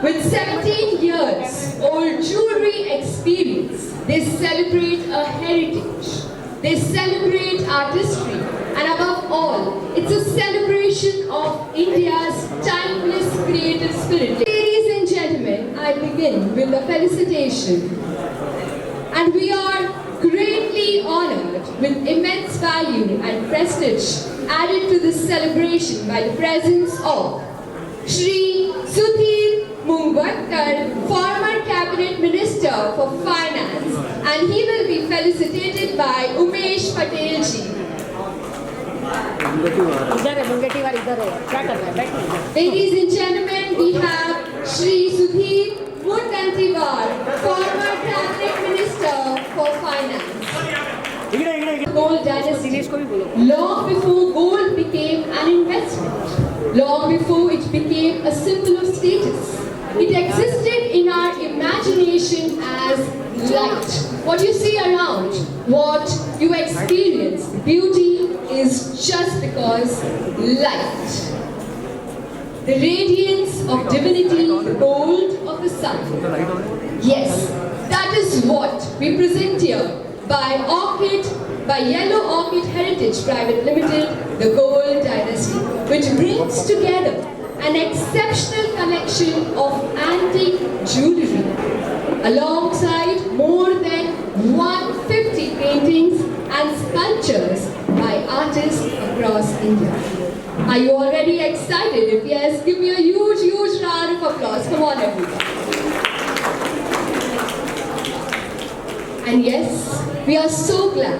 With 17 years old jewelry experience, they celebrate a heritage. They celebrate artistry. And above all, it's a celebration of India's timeless creative spirit. Ladies and gentlemen, I begin with the felicitation. And we are greatly honored with immense value and prestige added to this celebration by the presence of Shri Sudhir Mungwatkar, former Cabinet Minister for Finance, and he will be felicitated by Umesh Patel ji. Ladies and gentlemen, we have Shri Sudhir Mungwatkar, former Cabinet Minister for Finance. Gold dynasty. Long before gold became an investment, long before it became a symbol of status, it existed in our imagination as light. What you see around, what you experience, beauty is just because light. The radiance of divinity, the gold of the sun. Yes, that is what we present here by Yellow Orchid Heritage Private Limited, the Gold Dynasty, which brings together an exceptional collection of antique jewelry alongside more than 150 paintings and sculptures by artists across India. Are you already excited? If yes, give me a huge round of applause. Come on, everyone. And yes, we are so glad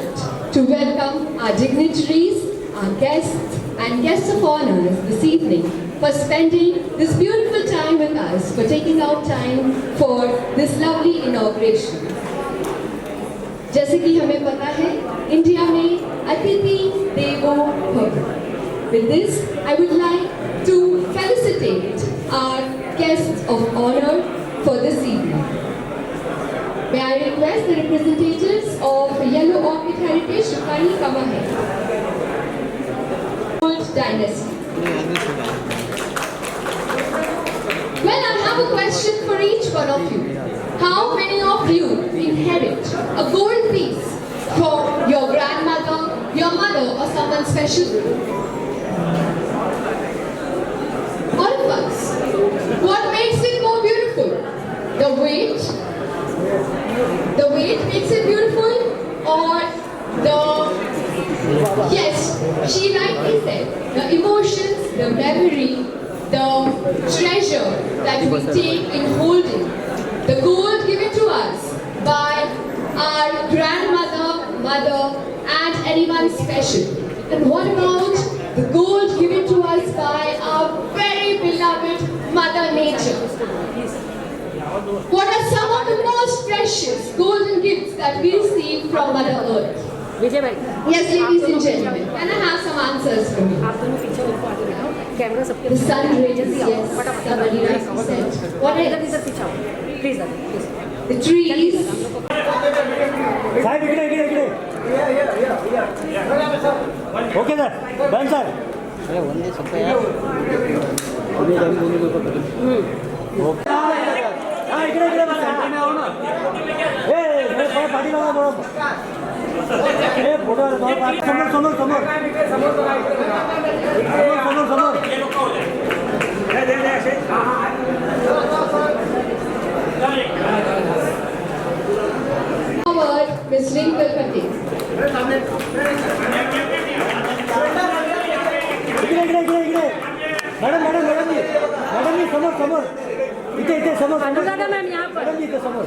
to welcome our dignitaries, our guests, and guests of honor this evening for spending this beautiful time with us, for taking out time for this lovely inauguration. जैसे कि हमें पता है, India में अतिथि देवो भव. With this, I would like to felicitate our guests of honor for this evening. May I request the representatives of Yellow Orchid Heritage to kindly come ahead. Gold Dynasty. Well, I have a question for each one of you. How many of you inherit a gold piece from your grandmother, your mother, or someone special? All of us. What makes it more beautiful? The weight? The weight makes it beautiful, or yes, she rightly said, the emotions, the memory, the treasure that we take in holding, the gold given to us by our grandmother, mother, and anyone special. And what about the gold given to us by our very beloved Mother Nature? What are some of the most precious golden gifts that we receive from Mother Earth? Yes, ladies and gentlemen, can I have some answers from you? The sun rays, yes, somebody rightly said. What else? Please. The trees. Okay, sir. Done, sir. इकडे बघा पाठी बघा photo समोर समोर समोर समोर समोर Miss Rinkle Patel. इकडे मॅडम जी समोर समोर इथे समोर अनुराधा मैम यहाँ पर इथे समोर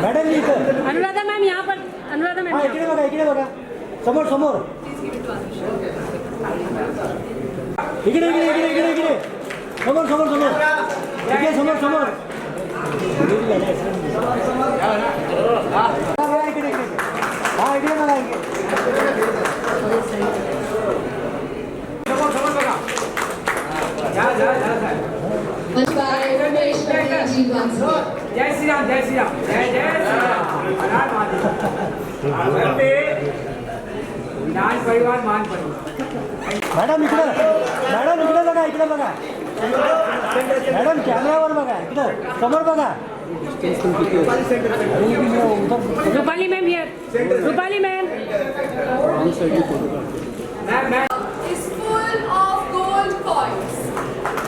मॅडम जी इथं अनुराधा मैम यहाँ पर अनुराधा मैम इकडे बघा समोर समोर इकडे समोर इकडे समोर इकडे बघा जय श्री राम जय श्री राम जय विनाश परिवार मान परिवार मॅडम इकडं बघा इकडे बघा मॅडम कॅमेरावर बघा इकडं समोर बघा Rupali ma'am here Rupali ma'am is full of gold coins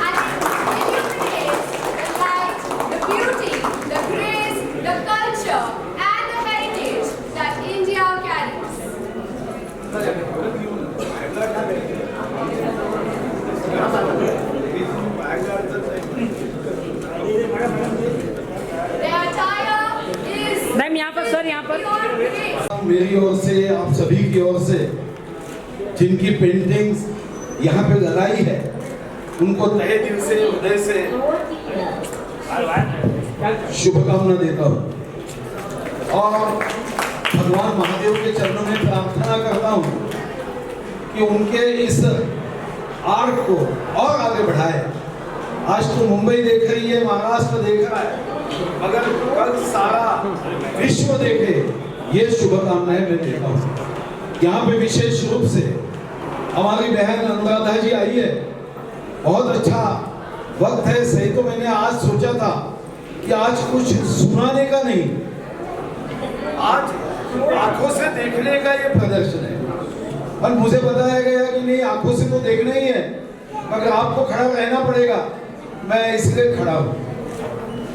and it illuminates the light, the beauty, the grace, the culture and the heritage that India carries. Their attire is ma'am यहाँ पर सर यहाँ पर pure grace. मेरी ओर से आप सभी की ओर से जिनकी पेंटिंग्स यहाँ पे लगाई है उनको तहे दिल से हृदय से शुभकामना देता हूँ और भगवान महादेव के चरणों में प्रार्थना करता हूँ कि उनके इस आर्ट को और आगे बढ़ाए। आज तो मुंबई देख रही है, महाराष्ट्र देख रहा है, मगर कल सारा विश्व देखे, ये शुभकामनाएं मैं देता हूँ। यहाँ पे विशेष रूप से हमारी बहन अनुराधा जी आई है। बहुत अच्छा वक्त है। सही तो मैंने आज सोचा था कि आज कुछ सुनाने का नहीं, आज आंखों से देखने का ये प्रदर्शन है। और मुझे बताया गया कि नहीं, आंखों से तो देखना ही है मगर आपको खड़ा रहना पड़ेगा। मैं इसलिए खड़ा हूँ।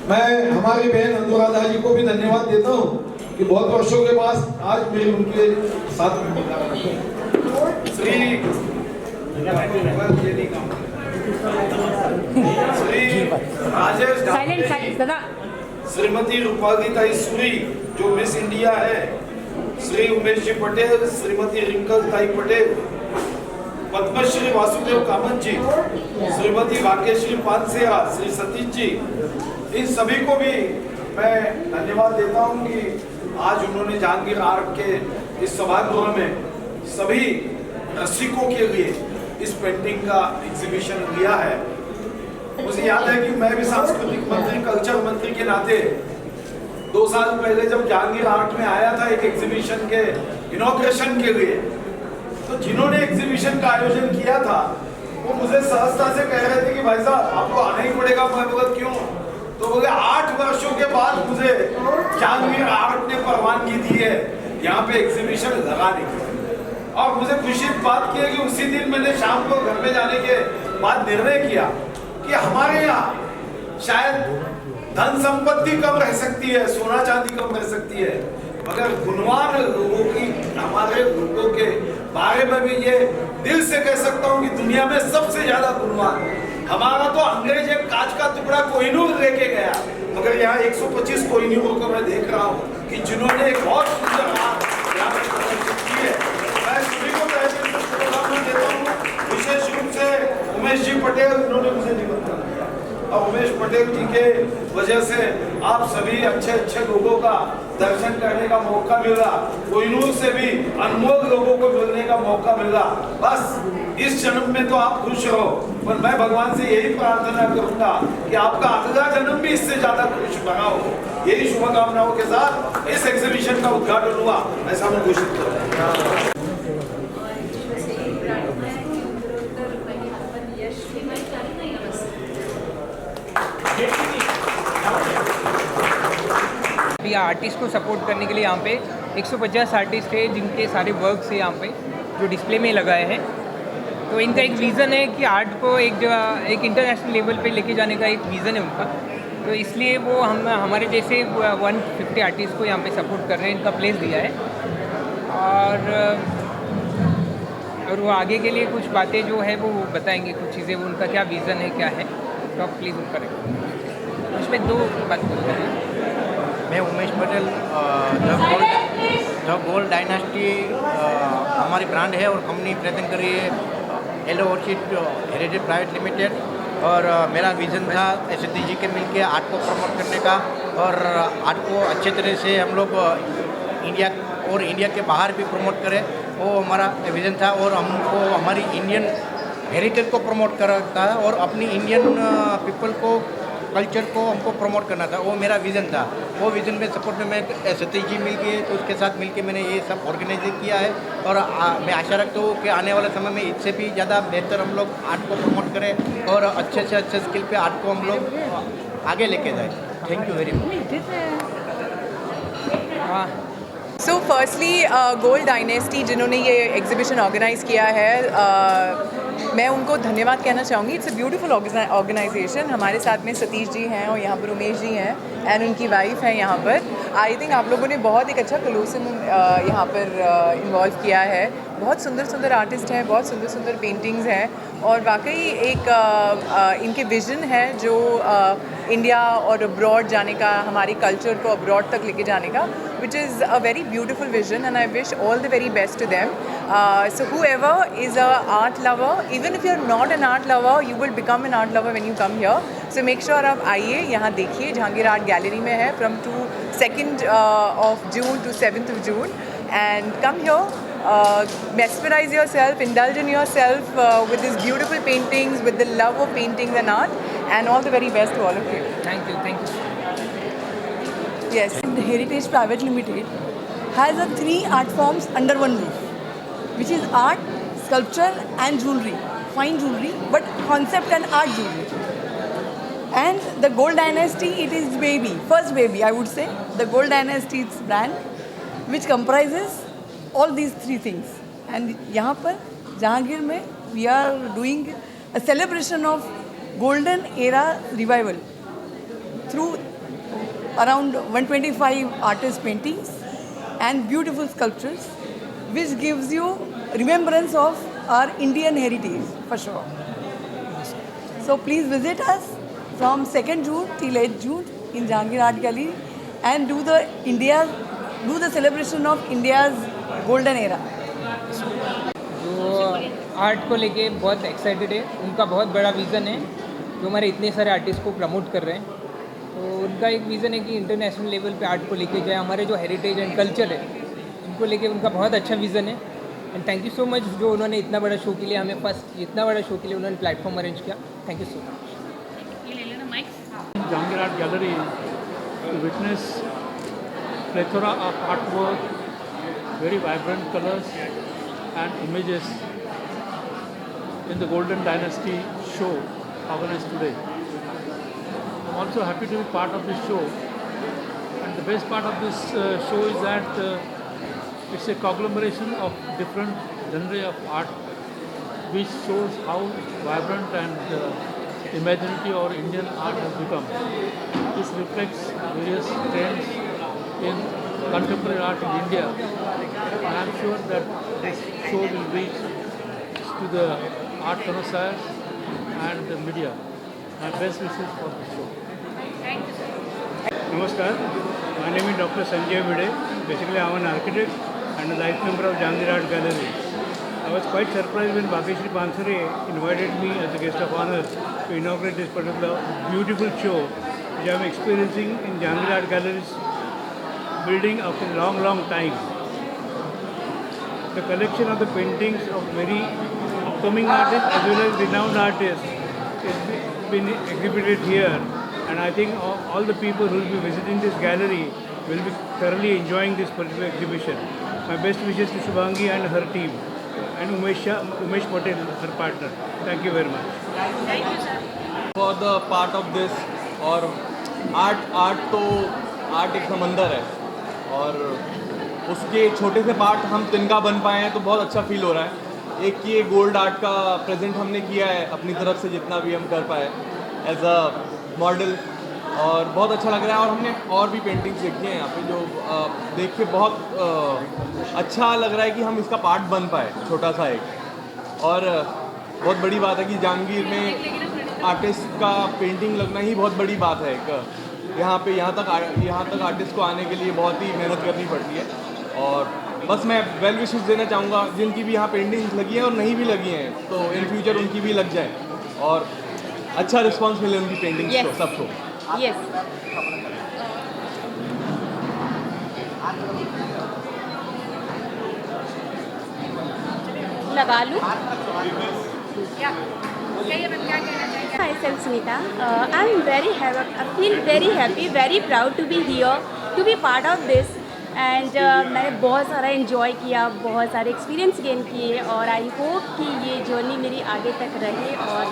मैं हमारी बहन अनुराधा जी को भी धन्यवाद देता हूँ कि बहुत वर्षों के बाद आज मेरी उनके साथ श्री राजेश साइलेंट दादा श्रीमती रूपाली ताई सूरी जो मिस इंडिया है, श्री उमेश जी पटेल, श्रीमती रिंकल ताई पटेल, पद्मश्री वासुदेव कामत जी, श्रीमती भाग्यश्री पानसेरा, श्री सतीश जी, इन सभी को भी मैं धन्यवाद देता हूं कि आज उन्होंने जहांगीर आर्ट के इस सभागृह में सभी रसिकों के लिए इस पेंटिंग का एग्जीबिशन लिया है। मुझे याद है कि मैं भी सांस्कृतिक मंत्री, कल्चर मंत्री के नाते 2 साल पहले जब जहांगीर आर्ट में आया था एक एग्जीबिशन के इनॉग्रेशन के लिए, तो जिन्होंने एग्जीबिशन का आयोजन किया था वो मुझे सहजता से कह रहे थे कि भाई साहब आपको आना ही पड़ेगा। मैं बोला क्यों? तो बोले 8 वर्षों के बाद मुझे जहांगीर आर्ट ने परवानगी दी है यहाँ पे एग्जीबिशन लगाने की। और मुझे खुशी इस बात की है कि उसी दिन मैंने शाम को घर में जाने के बाद निर्णय किया कि हमारे यहाँ शायद धन संपत्ति कम रह सकती है, सोना चांदी कम रह सकती है, मगर गुणवान लोगों की, हमारे लोगों के बारे में भी ये दिल से कह सकता हूँ कि दुनिया में सबसे ज्यादा गुणवान हमारा तो अंग्रेज एक कांच का टुकड़ा कोहिनूर लेके गया, मगर यहाँ 125 कोहिनूरों को मैं देख रहा हूँ कि जिन्होंने एक बहुत सुंदर आर्ट यहाँ पे प्रदर्शित की है। मैं सभी को शुभकामना देता हूँ, विशेष रूप से उमेश जी पटेल, उन्होंने मुझे निमंत्रण दिया और उमेश पटेल जी के वजह से आप सभी अच्छे लोगों का दर्शन करने का मौका मिला, कोहिनूर से भी अनमोल लोगों को मिलने का मौका मिला। बस इस जन्म में तो आप खुश रहो, पर मैं भगवान से यही प्रार्थना करूंगा कि आपका अगला जन्म भी इससे ज्यादा खुश भरा हो। यही शुभकामनाओं के साथ इस एग्जीबिशन का उद्घाटन हुआ, ऐसा मैं घोषित करता हूँ। अभी आर्टिस्ट को सपोर्ट करने के लिए यहाँ पे 150 आर्टिस्ट है जिनके सारे वर्क्स है यहाँ पे जो डिस्प्ले में लगाए हैं। तो इनका एक विज़न है कि आर्ट को एक इंटरनेशनल लेवल पे लेके जाने का एक विज़न है उनका। तो इसलिए वो हम हमारे जैसे 150 आर्टिस्ट को यहाँ पे सपोर्ट कर रहे हैं, इनका प्लेस दिया है। और वो आगे के लिए कुछ बातें जो है वो बताएंगे, कुछ चीज़ें, वो उनका क्या विज़न है, क्या है, तो आप प्लीज़ उनका उसमें 2 बात करते हैं। मैं Umesh Patel, the gold dynasty हमारी ब्रांड है और कंपनी प्रेजेंट कर रही है yellow orchid heritage private limited. और मेरा विज़न था एसएसडी जी के मिलके आर्ट को प्रमोट करने का और आर्ट को अच्छे तरह से हम लोग इंडिया और इंडिया के बाहर भी प्रमोट करें, वो हमारा विज़न था। और हमको हमारी इंडियन हेरिटेज को प्रमोट करता है और अपनी इंडियन पीपल को कल्चर को हमको प्रमोट करना था, वो मेरा विज़न था। वो विज़न में सपोर्ट में मैं सतीश जी मिल गए, तो उसके साथ मिलके मैंने ये सब ऑर्गेनाइज किया है। और मैं आशा रखता हूँ कि आने वाले समय में इससे भी ज़्यादा बेहतर हम लोग आर्ट को प्रमोट करें और अच्छे से अच्छे स्किल पे आर्ट को हम लोग आगे लेके जाएं। Thank you very much. हाँ, सो फर्स्टली गोल्ड डायनेस्टी जिन्होंने ये एग्जीबिशन ऑर्गेनाइज़ किया है, मैं उनको धन्यवाद कहना चाहूँगी। It's a beautiful organisation. हमारे साथ में सतीश जी हैं और यहाँ पर उमेश जी हैं एंड उनकी वाइफ है यहाँ पर। आई थिंक आप लोगों ने बहुत एक अच्छा कलोसियम यहाँ पर इन्वॉल्व किया है। बहुत सुंदर सुंदर आर्टिस्ट हैं, बहुत सुंदर सुंदर पेंटिंग्स हैं और वाकई एक इनके विज़न है जो इंडिया और अब्रॉड जाने का, हमारे कल्चर को अब्रॉड तक लेके जाने का, which is a very beautiful vision and I wish all the very best to them. So whoever is a art lover, even if you're not an art lover, you will become an art lover when you come here. So make sure आप आइए, यहाँ देखिए, Jahangir art gallery में है from 2nd of June to 7th of June and come here. Mesmerize yourself, indulge in yourself with these beautiful paintings, with the love of paintings and art, and all the very best to all of you. Thank you. Yes. The Heritage Private Limited has 3 art forms under one roof, which is art, sculpture and jewelry, fine jewelry, but concept and art jewelry. And the Gold Dynasty, it is baby, first baby I would say. The Gold Dynasty is brand which comprises all these 3 things. And यहाँ पर जहांगीर में we are doing a celebration of golden era revival through around 125 artist paintings and beautiful sculptures, which gives you remembrance of our Indian heritage for sure. So please visit us from 2nd June till 8th June in Jahangir Art Gallery and do the celebration of India's golden era. जो art को लेके बहुत excited है, उनका बहुत बड़ा vision है जो हमारे इतने सारे आर्टिस्ट को प्रमोट कर रहे हैं। तो उनका एक विज़न है कि इंटरनेशनल लेवल पे आर्ट को लेके जाए, हमारे जो हेरिटेज एंड कल्चर है उनको लेके उनका बहुत अच्छा विज़न है। And thank you so much जो उन्होंने इतना बड़ा शो के लिए हमें इतना बड़ा शो के लिए उन्होंने प्लेटफॉर्म अरेंज किया। Thank you so much. Jahangir Art Gallery to witness plethora of artwork, very vibrant colors and images in the Golden Dynasty show organized today. I'm also happy to be part of this show, and the best part of this show is that it's a conglomeration of different genres of art, which shows how vibrant and imaginative our Indian art has become. This reflects various trends in contemporary art in India, and I'm sure that this show will reach to the art connoisseurs and the media. My best wishes for this show. Namaskar. My name is Dr. Sanjay Vide. Basically, I'm an architect and a life member of Jahangir Art Gallery. I was quite surprised when Bhageshri Pansare invited me as a guest of honor to inaugurate this particular beautiful show which I am experiencing in Jahangir Art Gallery's building after a long, long time. The collection of the paintings of very upcoming artists as well as renowned artists is been exhibited here, and I think all the people who will be visiting this gallery will be thoroughly enjoying this particular exhibition. My best wishes to Shubhangi and her team, and Umesh Patel, her partner. Thank you very much. Thank you, sir. For the part of this, और art तो art एक समंदर है और उसके छोटे से part हम तिनका बन पाए हैं तो बहुत अच्छा फील हो रहा है। एक ये गोल्ड आर्ट का प्रेजेंट हमने किया है अपनी तरफ से जितना भी हम कर पाए एज अ मॉडल, और बहुत अच्छा लग रहा है। और हमने और भी पेंटिंग्स देखी हैं यहाँ पे जो देख के बहुत अच्छा लग रहा है कि हम इसका पार्ट बन पाए, छोटा सा एक। और बहुत बड़ी बात है कि जहांगीर में आर्टिस्ट का पेंटिंग लगना ही बहुत बड़ी बात है। एक यहाँ तक आर्टिस्ट को आने के लिए बहुत ही मेहनत करनी पड़ती है। और बस मैं वेल विशेस देना चाहूँगा जिनकी भी यहाँ पेंटिंग्स लगी हैं और नहीं भी लगी हैं तो इन फ्यूचर उनकी भी लग जाए और अच्छा रिस्पांस मिले उनकी पेंटिंग्स को सबको। Yes. लगा लूं? क्या कहना चाहिए? myself Smita. I'm very happy. I feel very happy, very proud to be here, to be part of this. And मैंने बहुत सारा इन्जॉय किया, बहुत सारे एक्सपीरियंस गेन किए और आई होप कि ये जर्नी मेरी आगे तक रहे और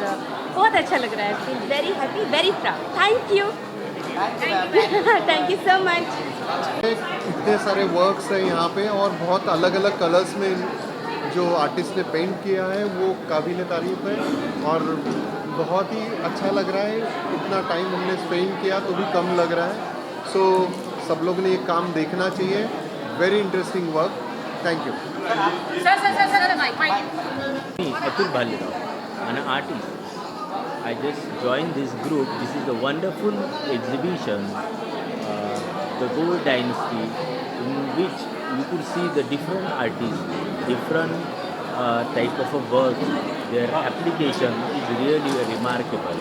बहुत अच्छा लग रहा है. Feel very happy, very proud. Thank you. Thank you so much. इतने सारे वर्क्स हैं यहाँ पे और बहुत अलग अलग कलर्स में जो आर्टिस्ट ने पेंट किया है वो काबिल तारीफ है और बहुत ही अच्छा लग रहा है. इतना टाइम हमने स्पेंड किया तो भी कम लग रहा है. सो सब लोग ने ये काम देखना चाहिए. Very interesting work. Thank you. Atul Bhalirao, an artist. I just joined this group. This is a wonderful exhibition, the Gold Dynasty, in which you could see the different artists, different type of a work. Their application is really remarkable,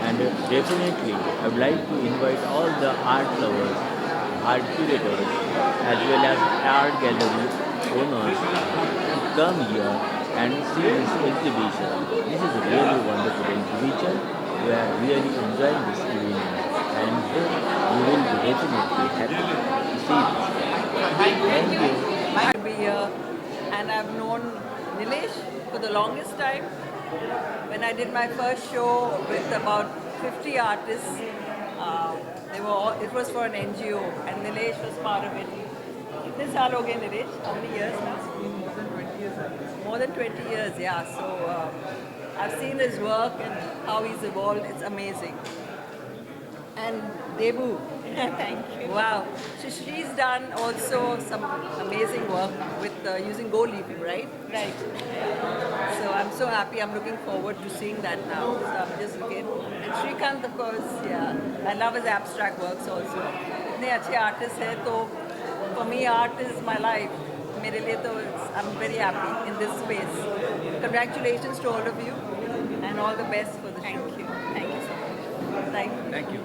and definitely I would like to invite all the art lovers, art curators, as well as art gallery owners to come here and see this exhibition. This is a really wonderful exhibition. We are really enjoying this evening and hope you will be definitely happy to see this. Thank you. To be here, and I've known Nilesh for the longest time. When I did my first show with about 50 artists, it was for an NGO, and Nilesh was part of it. कितने साल हो गए Nilesh? How many years now? More than 20 years. More than 20 years, yeah. So I've seen his work and how he's evolved. It's amazing. And Debu, thank you. Wow. So she's done also some amazing work with using gold leafing, right? Right. So I'm so happy. I'm looking forward to seeing that now. So I'm just looking. And Shrikant, of course, yeah. I love his abstract works also. इतने अच्छे artists हैं तो for me art is my life. मेरे लिए तो I'm very happy in this space. Congratulations to all of you and all the best for the show. Thank you. Thank you so much. Thank you.